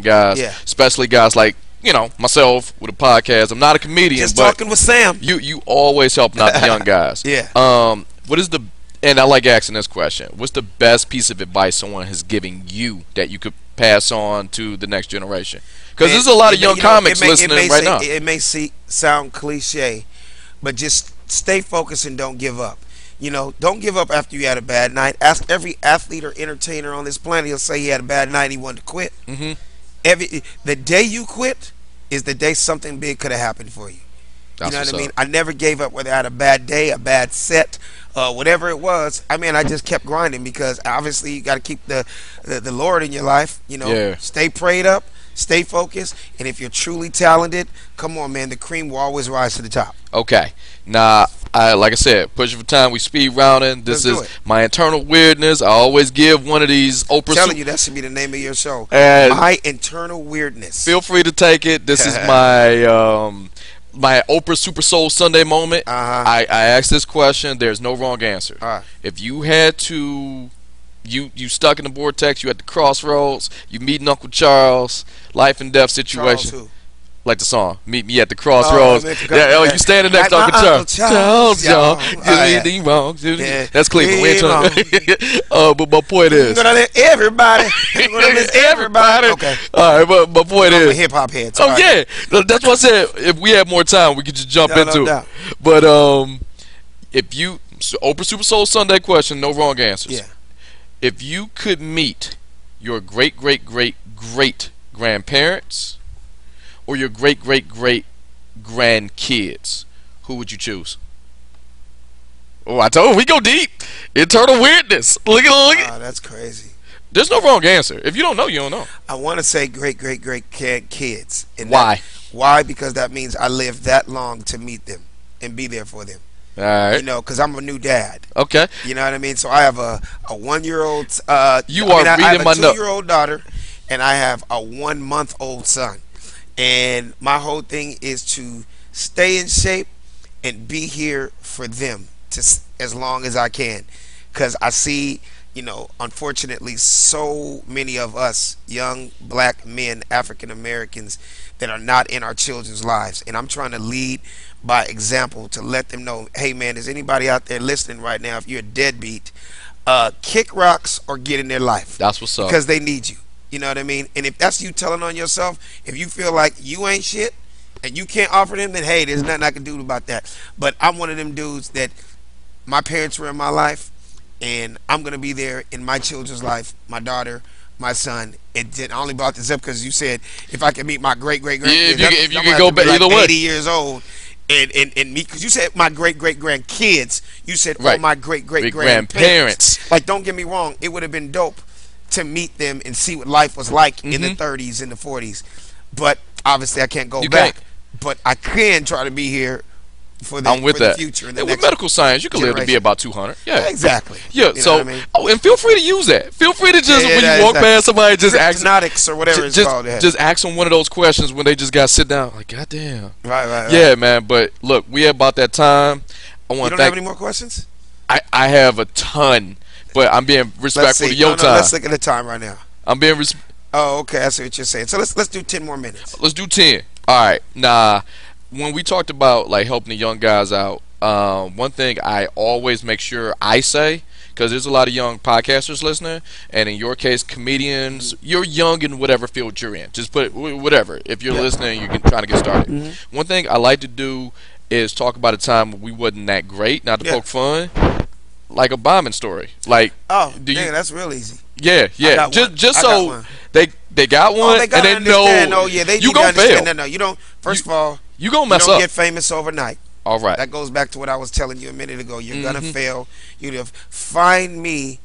guys, Yeah. especially guys like, you know, myself with a podcast. I'm not a comedian, Just but talking with Sam. you always helping out the young guys. Yeah. What is the, and I like asking this question, what's the best piece of advice someone has given you that you could pass on to the next generation? Because there's a lot of young comics listening right now. It may sound cliche, but just stay focused and don't give up. You know, don't give up after you had a bad night. Ask every athlete or entertainer on this planet. He'll say he had a bad night, he wanted to quit. The day you quit is the day something big could have happened for you. You know what I mean? I never gave up, whether I had a bad day, a bad set, whatever it was. I mean, I just kept grinding, because obviously you got to keep the Lord in your life. You know, stay prayed up, stay focused, and if you're truly talented, come on, man, the cream will always rise to the top. Okay. Now, like I said, pushing for time, we speed rounding. This is my internal weirdness. I always give one of these Oprah. I'm telling you, that should be the name of your show. My internal weirdness. Feel free to take it. This is my my Oprah Super Soul Sunday moment. I asked this question. There's no wrong answer. If you had to, you stuck in the vortex, you at the crossroads, you meeting Uncle Charles, life and death situation. Charles who? Like the song, meet me at the crossroads. You standing next to Uncle Charles. Wrong. That's Cleveland. We ain't trying to. But my point is, you're gonna let everybody. You're gonna let everybody. Okay. All right, but my point is, hip hop heads. Oh yeah, that's what I said. If we had more time, we could just jump into it. But if you, Oprah Super Soul Sunday question, no wrong answers. Yeah. If you could meet your great grandparents or your great grandkids, who would you choose? Oh, I told you, we go deep. Internal weirdness. Look at. That's crazy. There's no wrong answer. If you don't know, you don't know. I want to say great kids. And why? Why? Because that means I lived that long to meet them and be there for them. All right. You know, because I'm a new dad. Okay. You know what I mean? So I have a 1-year-old. I have a 2-year-old daughter, and I have a 1-month-old son. And my whole thing is to stay in shape and be here for them as long as I can, because I see, you know, unfortunately, so many of us young black men, African Americans, that are not in our children's lives, and I'm trying to lead by example to let them know, hey man, is anybody out there listening right now? If you're a deadbeat, kick rocks or get in their life. That's what's up. Because they need you. You know what I mean? And if that's you telling on yourself, if you feel like you ain't shit and you can't offer them, then hey, there's nothing I can do about that. But I'm one of them dudes that my parents were in my life, and I'm going to be there in my children's life, my daughter, my son. I only brought this up because you said if I can meet my great-great-grand, if you can go back either way, 80 years old, and me, because you said my great-great-grandkids, you said all my great-great-grandparents. Like, don't get me wrong, it would have been dope to meet them and see what life was like in the 30s and the 40s, but obviously I can't go back. But I can try to be here for the, the future. And with medical science, you can live to be about 200. Yeah, exactly. Yeah, you so and feel free to use that. Feel free to just when you walk past somebody, just ask or whatever it's called. Just ask them one of those questions when they just got to sit down. Like, goddamn. Right. Yeah, man. But look, we have about that time. I want to thank. You don't have any more questions? I have a ton. But I'm being respectful to your time. Let's look at the time right now. I'm being Oh, okay. I see what you're saying. So let's do 10 more minutes. Let's do 10. All right. Nah, when we talked about like helping the young guys out, one thing I always make sure I say, because there's a lot of young podcasters listening, and in your case, comedians, you're young in whatever field you're in. Just put whatever. If you're listening, you can try to get started. One thing I like to do is talk about a time when we wasn't that great, not to poke fun. Like a bombing story, like that's real easy. Yeah. Just so they got one, and they know. Oh yeah, you gonna fail. No, you don't. First of all, you gonna mess up. You don't get famous overnight. All right. That goes back to what I was telling you a minute ago. You're gonna fail. You know, find me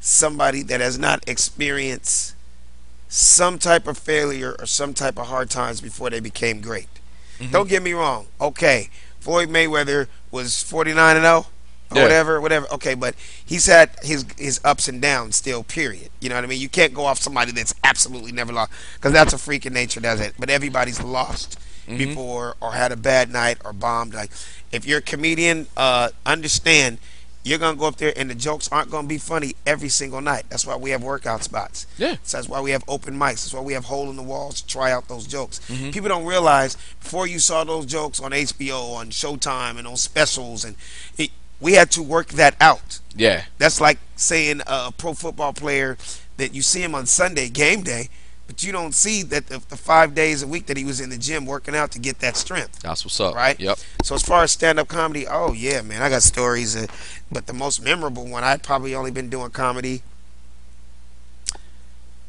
somebody that has not experienced some type of failure or some type of hard times before they became great. Don't get me wrong. Okay, Floyd Mayweather was 49-0. Whatever. Okay, but he's had his ups and downs still, period. You know what I mean? You can't go off somebody that's absolutely never lost, because that's a freak of nature, does it? But everybody's lost before, or had a bad night, or bombed. Like, if you're a comedian, understand You're gonna go up there and the jokes aren't gonna be funny every single night. That's why we have workout spots. Yeah. So that's why we have open mics. That's why we have hole in the walls to try out those jokes. Hmm. People don't realize before you saw those jokes on HBO, on Showtime, and on specials, and we had to work that out. Yeah. That's like saying a pro football player that you see him on Sunday game day, but you don't see that the 5 days a week that he was in the gym working out to get that strength. That's what's up. Right? Yep. So as far as stand-up comedy, oh yeah, man, I got stories. But the most memorable one, I'd probably only been doing comedy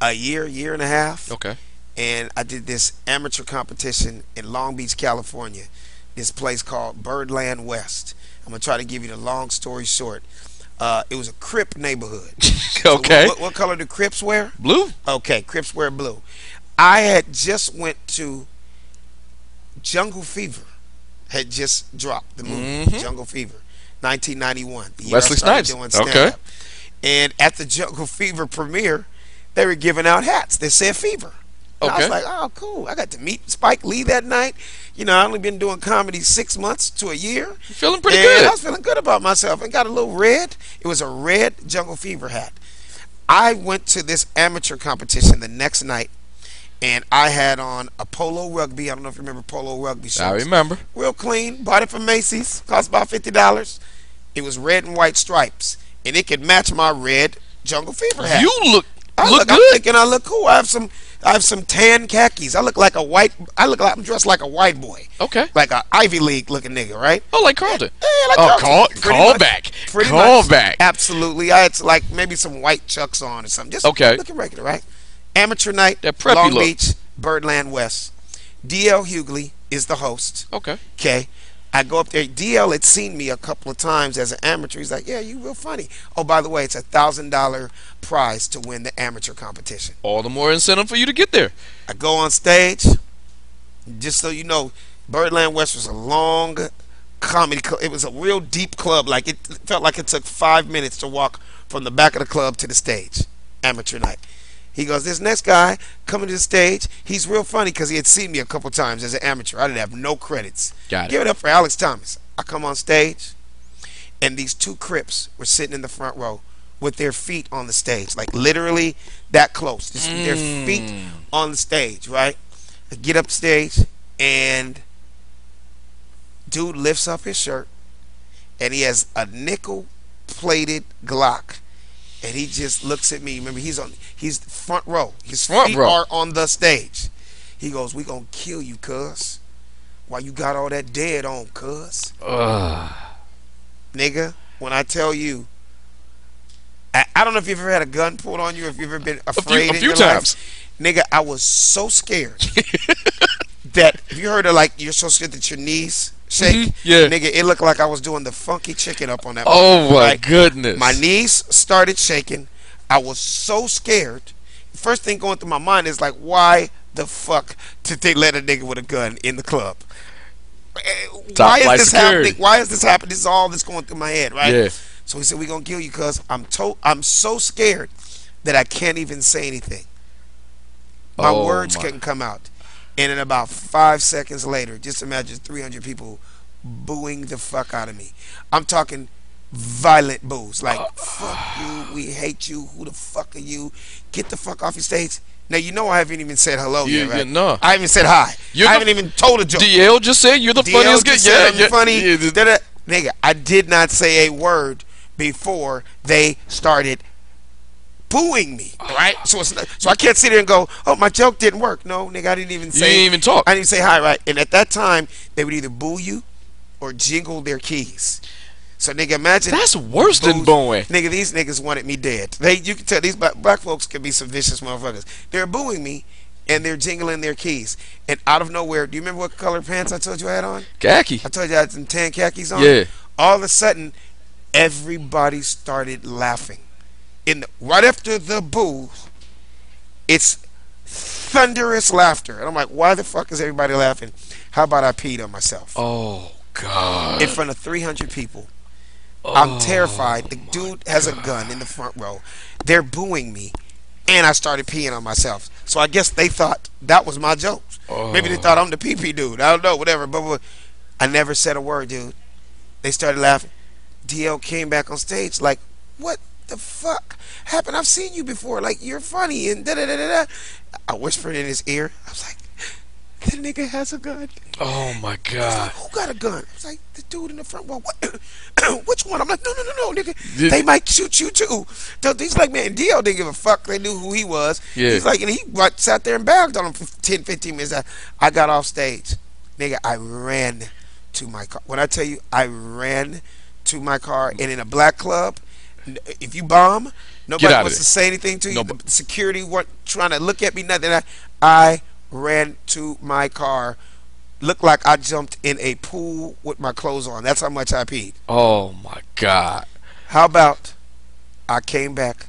a year and a half. Okay. And I did this amateur competition in Long Beach, California. This place called Birdland West. I'm gonna try to give you the long story short. It was a Crip neighborhood. Okay. So what color do Crips wear? Blue. Okay, Crips wear blue. I had just went to Jungle Fever. Had just dropped the movie Jungle Fever, 1991. The year Wesley I started Snipes. doing stand-up. And at the Jungle Fever premiere, they were giving out hats that said Fever. And I was like, oh, cool. I got to meet Spike Lee that night. You know, I only been doing comedy 6 months to a year. You're feeling pretty And good. I was feeling good about myself. And got a little red. It was a red Jungle Fever hat. I went to this amateur competition the next night, and I had on a Polo Rugby. I don't know if you remember Polo Rugby shorts. I remember. Real clean. Bought it from Macy's. Cost about $50. It was red and white stripes, and it could match my red Jungle Fever hat. You look I'm good. thinking I look cool. I have some tan khakis. I look like I'm dressed like a white boy. Okay. Like a Ivy League looking nigga, right? Oh, like Carlton. Yeah, like Oh, Carlton. call back. Pretty Call much. back. Absolutely. I had like maybe some white chucks on or something. Just Okay. looking regular, right? Amateur night, That preppy Long look. Beach, Birdland West. DL Hughley is the host. Okay. Okay. I go up there. DL had seen me a couple of times as an amateur. He's like, yeah, you real funny. Oh, by the way, it's $1,000 prize to win the amateur competition. All the more incentive for you to get there. I go on stage. Just so you know, Birdland West was a long comedy club. It was a real deep club. Like it felt like it took 5 minutes to walk from the back of the club to the stage. Amateur night. He goes, this next guy coming to the stage, he's real funny because he had seen me a couple times as an amateur. I didn't have no credits. Got it. Give it up for Alex Thomas. I come on stage, and these two Crips were sitting in the front row with their feet on the stage, like literally that close. Just their feet on the stage, right? I get up stage, and dude lifts up his shirt, and he has a nickel-plated Glock. And he just looks at me. Remember, he's front row. His feet are on the stage. He goes, we gonna kill you, cuz. Why you got all that dead on, cuz? Nigga, when I tell you, I don't know if you've ever had a gun pulled on you, or if you've ever been afraid a few times. Nigga, I was so scared that, have you heard of like, you're so scared that your knees shake? Yeah. Nigga, it looked like I was doing the funky chicken up on that. Oh my goodness. My knees started shaking. I was so scared. First thing going through my mind is like, why the fuck did they let a nigga with a gun in the club? Why is this happening? Why is this happening? This is all that's going through my head, right? Yeah. So he said, we gonna kill you, cuz I'm so scared that I can't even say anything. My words couldn't come out. And in about 5 seconds later, just imagine 300 people booing the fuck out of me. I'm talking violent boos. Like, fuck you, we hate you, who the fuck are you? Get the fuck off your stage. Now, you know I haven't even said hello yet, right? No. I haven't said hi. I haven't even told a joke. DL just said you're the funniest guy. Yeah, funny. Yeah. Nigga, I did not say a word before they started booing me, right? So I can't sit there and go, oh, my joke didn't work. No, nigga, I didn't even say. You didn't even talk. I didn't even say hi, right? And at that time, they would either boo you or jingle their keys. So, nigga, imagine. That's worse than booing. Nigga, these niggas wanted me dead. You can tell these black folks can be some vicious motherfuckers. They're booing me, and they're jingling their keys. And out of nowhere, do you remember what color pants I told you I had on? Khaki. I told you I had some tan khakis on. Yeah. All of a sudden, everybody started laughing. Right after the boo, it's thunderous laughter. And I'm like, why the fuck is everybody laughing? How about I peed on myself? Oh, God. In front of 300 people. I'm terrified. The dude has a gun in the front row. They're booing me. And I started peeing on myself. So I guess they thought that was my joke. Maybe they thought I'm the pee-pee dude. I don't know, whatever. But I never said a word, dude. They started laughing. DL came back on stage like, what the fuck happened? I've seen you before. Like, you're funny and da da da da da. I whispered in his ear. I was like, that nigga has a gun. Oh my I was like, God. who got a gun? I was like, the dude in the front row. What? Which one? I'm like, no, no, no, no, nigga. Did- They might shoot you too. So he's like, man, DL didn't give a fuck. They knew who he was. Yeah. He's like, and he like, sat there and bagged on him for 10, 15 minutes. I got off stage. Nigga, I ran to my car. When I tell you, I ran to my car, and in a black club, if you bomb, Get nobody out of wants to there. say anything to you. No, The security weren't trying to look at me, nothing. I ran to my car. Looked like I jumped in a pool with my clothes on. That's how much I peed. Oh my God. How about I came back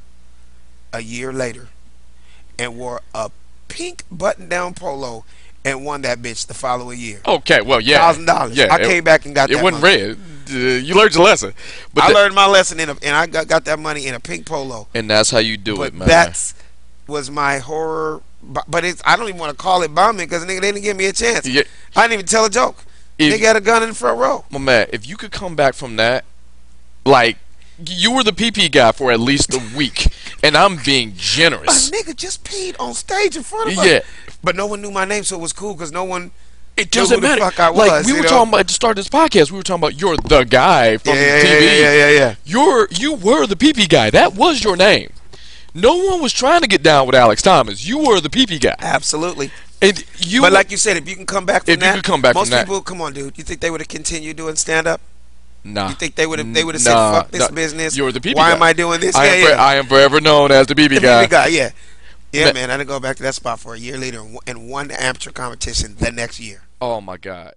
a year later and wore a pink button-down polo and won that bitch the following year. Okay, well, yeah. $1,000. Yeah, I came back and got it that wasn't money. red. You learned your lesson. But I learned my lesson and I got that money in a pink polo. and that's how you do But it, man. that's was my horror. But I don't even want to call it bombing because nigga they didn't give me a chance. Yeah. I didn't even tell a joke. If- Nigga had a gun in the front row. My man, if you could come back from that, like, you were the PP guy for at least a week, and I'm being A generous. nigga just peed on stage in front of us. Yeah. But no one knew my name, so it was cool because no one. It knew doesn't who the matter. fuck I Like, was, we you were know? talking about at the start of this podcast. We were talking about you're the guy from TV. Yeah. You were the PP guy. That was your name. No one was trying to get down with Alex Thomas. You were the PP guy. Absolutely. And you. But like you said, if you can come back from If you that, could come back most from that. people, come on, dude. You think they would have continued doing stand up? Nah. You think they would have said, Nah, "Fuck this nah. business"? You're the PP Why guy. am I doing this? I am forever known as the PP The guy. BB guy, yeah. Yeah, But- man. I didn't go back to that spot for a year later and won the amateur competition the next year. Oh my God.